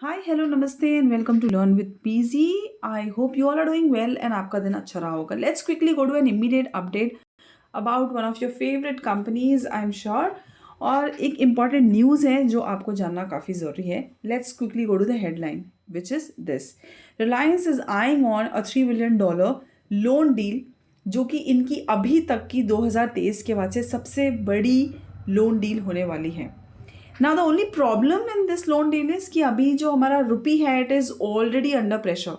हाय hello नमस्ते and welcome to learn with PG. I hope you all are doing well and आपका दिन अच्छा रहा होगा। Let's quickly go to an immediate update about one of your favourite companies I am sure. और एक important news है जो आपको जानना काफ़ी ज़रूरी है। Let's quickly go to the headline which is this: Reliance is eyeing on a $3 billion loan deal, जो कि इनकी अभी तक की 2023 के बाद से सबसे बड़ी लोन डील होने वाली है। Now the only problem in this loan deal is कि अभी जो हमारा रुपी है it is already under pressure.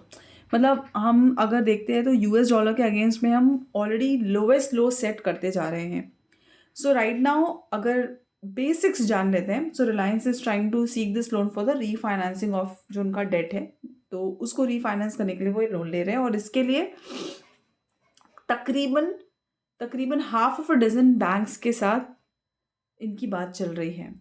मतलब हम अगर देखते हैं तो यूएस डॉलर के अगेंस्ट में हम ऑलरेडी लोवेस्ट लो सेट करते जा रहे हैं। सो राइट नाउ अगर बेसिक्स जान लेते हैं, so Reliance is trying to seek this loan for the refinancing of जो उनका डेट है, तो उसको रीफाइनेंस करने के लिए वो लोन ले रहे हैं। और इसके लिए तकरीबन तकरीबन half of a dozen banks के साथ इनकी बात चल रही है।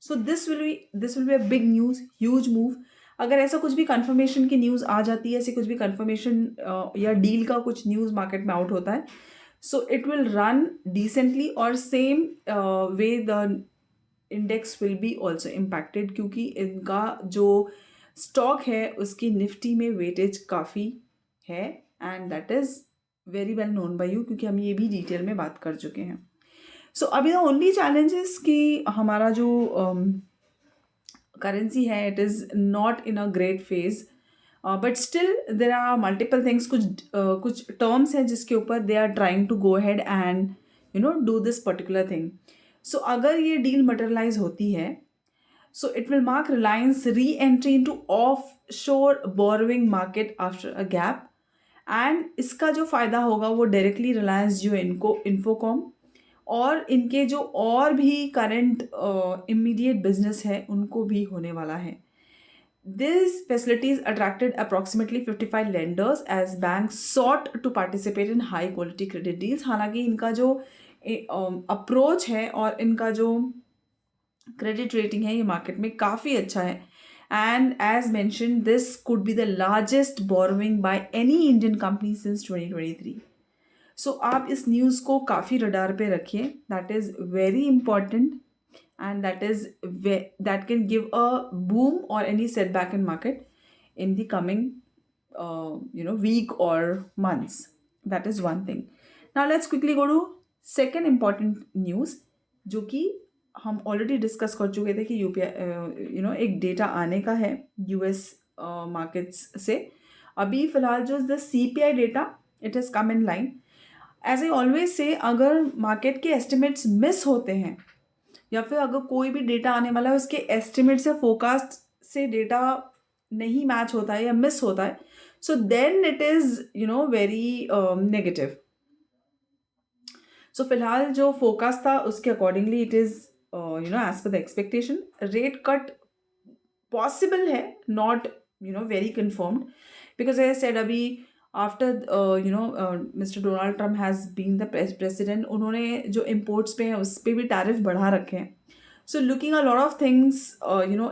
So this will be a big news, huge move. अगर ऐसा कुछ भी कंफर्मेशन की न्यूज़ आ जाती है, ऐसी कुछ भी कंफर्मेशन या डील का कुछ न्यूज़ मार्केट में आउट होता है, so it will run decently और same way the index will be also impacted, क्योंकि इनका जो स्टॉक है उसकी निफ्टी में वेटेज काफ़ी है and that is very well known by you, क्योंकि हम ये भी डिटेल में बात कर चुके हैं। सो अभी द ओनली चैलेंज इज कि हमारा जो करेंसी है it is not in a great phase, but still there are multiple things. कुछ टर्म्स हैं जिसके ऊपर they are trying to go head and do this particular thing. So अगर ये डील मटेरियलाइज होती है, so it will mark Reliance re entry into offshore borrowing market after a gap. And इसका जो फ़ायदा होगा वो directly Reliance जो इनको इन्फोकॉम और इनके जो और भी करंट इमीडिएट बिजनेस है उनको भी होने वाला है। These facilities attracted approximately 55 lenders as banks sought to participate in high quality credit deals। हालांकि इनका जो अप्रोच है और इनका जो क्रेडिट रेटिंग है ये मार्केट में काफ़ी अच्छा है। And as mentioned this could be the largest borrowing by any Indian company since 2023। So आप इस न्यूज़ को काफ़ी रडार पे रखिए, that is very important and that can give a boom or any setback in market in the coming week or months. That is one thing. Now let's quickly go to second important news, जो कि हम already discuss कर चुके थे कि UPI एक data आने का है यूएस मार्केट्स से। अभी फिलहाल जो the CPI data it has come in line. As I always say, अगर मार्केट के एस्टिमेट्स मिस होते हैं या फिर अगर कोई भी डेटा आने वाला है उसके एस्टिमेट से फोरकास्ट से डेटा नहीं मैच होता है या मिस होता है, so then it is very negative. So फिलहाल जो फोरकास्ट था उसके accordingly it is as per the expectation rate cut possible है, not very confirmed, because I said अभी after mister Donald Trump has been the president, उन्होंने जो imports पे हैं उस पर भी टैरिफ बढ़ा रखे हैं। So looking a lot of things,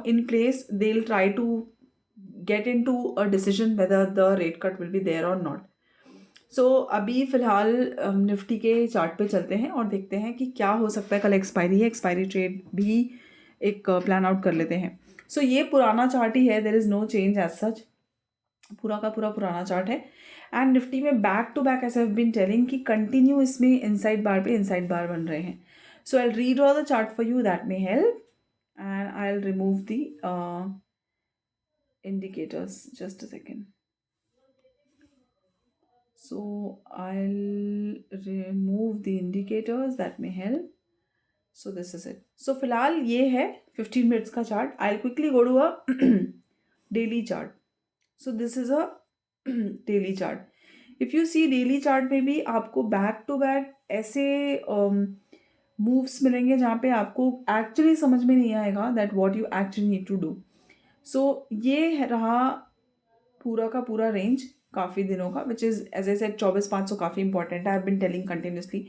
in place, they'll try to get into a decision whether the rate cut will be there or not. So अभी फ़िलहाल निफ्टी के चार्ट पे चलते हैं और देखते हैं कि क्या हो सकता है। कल एक्सपायरी है, एक्सपायरी ट्रेड भी एक प्लान आउट कर लेते हैं। सो ये पुराना चार्ट ही है, there is no change as such, पूरा का पूरा पुराना चार्ट है। एंड निफ्टी में बैक टू बैक ऐसे बीन टेलिंग कि कंटिन्यू इसमें इनसाइड बार पे इनसाइड बार बन रहे हैं। So I'll redraw the chart for you, that may help, and I'll remove the indicators. Just a second. So I'll remove the indicators, that may help. So this is it. So फिलहाल ये है 15 minutes का chart. I'll quickly go to a daily chart. So this is a daily chart. If you see daily chart में भी आपको back to back ऐसे moves मिलेंगे जहाँ पे आपको एक्चुअली समझ में नहीं आएगा that what you actually need to do. So ये रहा पूरा का पूरा रेंज काफ़ी दिनों का, which is as I said 24,500 काफ़ी इंपॉर्टेंट है, I have been telling continuously.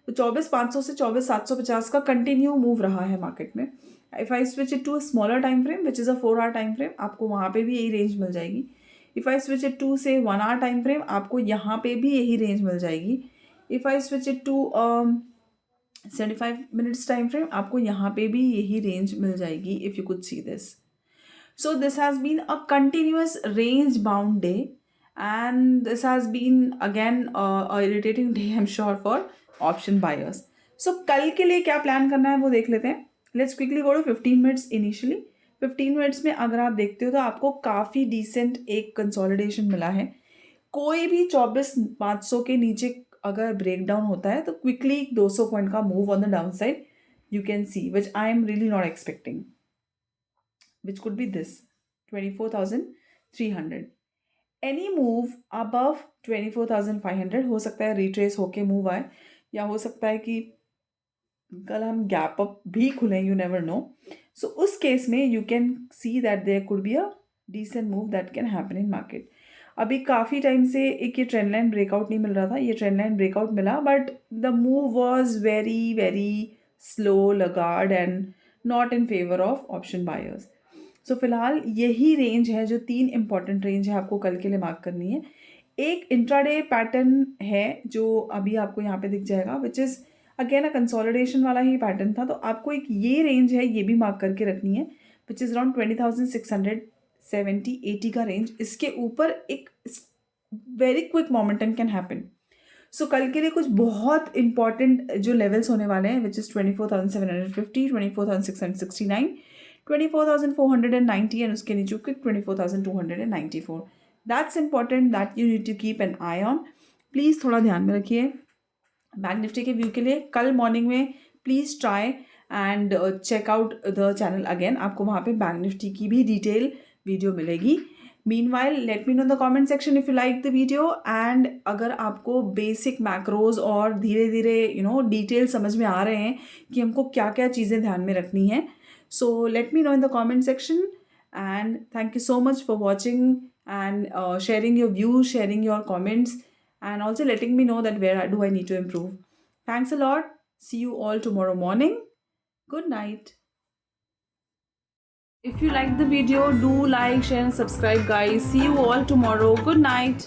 तो 24,500 से 24,750 का कंटिन्यू मूव रहा है मार्केट में। If I switch it to a smaller time frame which is a 4 hour time frame, आपको वहाँ पे भी यही रेंज मिल जाएगी। If I switch it to say 1 our time frame, आपको यहाँ पे भी यही रेंज मिल जाएगी। If I switch it to 75 minutes time frame, आपको यहाँ पे भी यही रेंज मिल जाएगी, if you could see this. So this has been a continuous range bound day, and this has been again a irritating day, I'm sure, for option buyers. So कल के लिए क्या प्लान करना है वो देख लेते हैं. Let's quickly go to 15 minutes initially. 15 minutes में अगर आप देखते हो तो आपको काफ़ी डिसेंट एक कंसोलिडेशन मिला है. कोई भी 24,500 के नीचे अगर ब्रेक डाउन होता है तो क्विकली 200 पॉइंट का move on the down side you can C, which I am really not expecting, which could be this 24,300. Any move above 24,500 हो सकता है रिट्रेस होके मूव आए, या हो सकता है कि कल हम गैप अप भी खुलें, यू नेवर नो. सो उस केस में you can see that there could be a decent move that can happen in market. अभी काफ़ी टाइम से एक ये ट्रेंड लाइन ब्रेकआउट नहीं मिल रहा था, ये ट्रेंड लाइन ब्रेकआउट मिला, but the move was very very slow, laggard and not in favour of option buyers. So फिलहाल यही रेंज है जो 3 इंपॉर्टेंट रेंज है आपको कल के लिए मार्क करनी है. एक इंट्राडे पैटर्न है जो अभी आपको यहाँ पे दिख जाएगा, which is again a consolidation वाला ही पैटर्न था. तो आपको एक ये रेंज है, ये भी मार्क करके रखनी है, विच इज़ अराउंड 20,670-80 का रेंज. इसके ऊपर एक very quick momentum can happen. So कल के लिए कुछ बहुत इंपॉर्टेंट जो लेवल्स होने वाले हैं, विच इज़ 24,750, 24,669, 24,490 एंड उसके नीचे quick 24,294. That's important, that you need to keep an eye on. Please थोड़ा ध्यान में रखिए. बैंक निफ्टी के व्यू के लिए कल मॉर्निंग में please try and check out the channel again. आपको वहाँ पे बैंक निफ्टी की भी डिटेल वीडियो मिलेगी. Meanwhile let me know in the comment section if you like the video, and अगर आपको बेसिक मैक्रोज और धीरे धीरे डिटेल समझ में आ रहे हैं कि हमको क्या क्या चीज़ें ध्यान में रखनी है. So let me know in the comment section, and thank you so much for watching and sharing your views, sharing your comments, and also letting me know that where do I need to improve. Thanks a lot. See you all tomorrow morning. Good night. If you like the video, do like, share and subscribe guys. See you all tomorrow. Good night.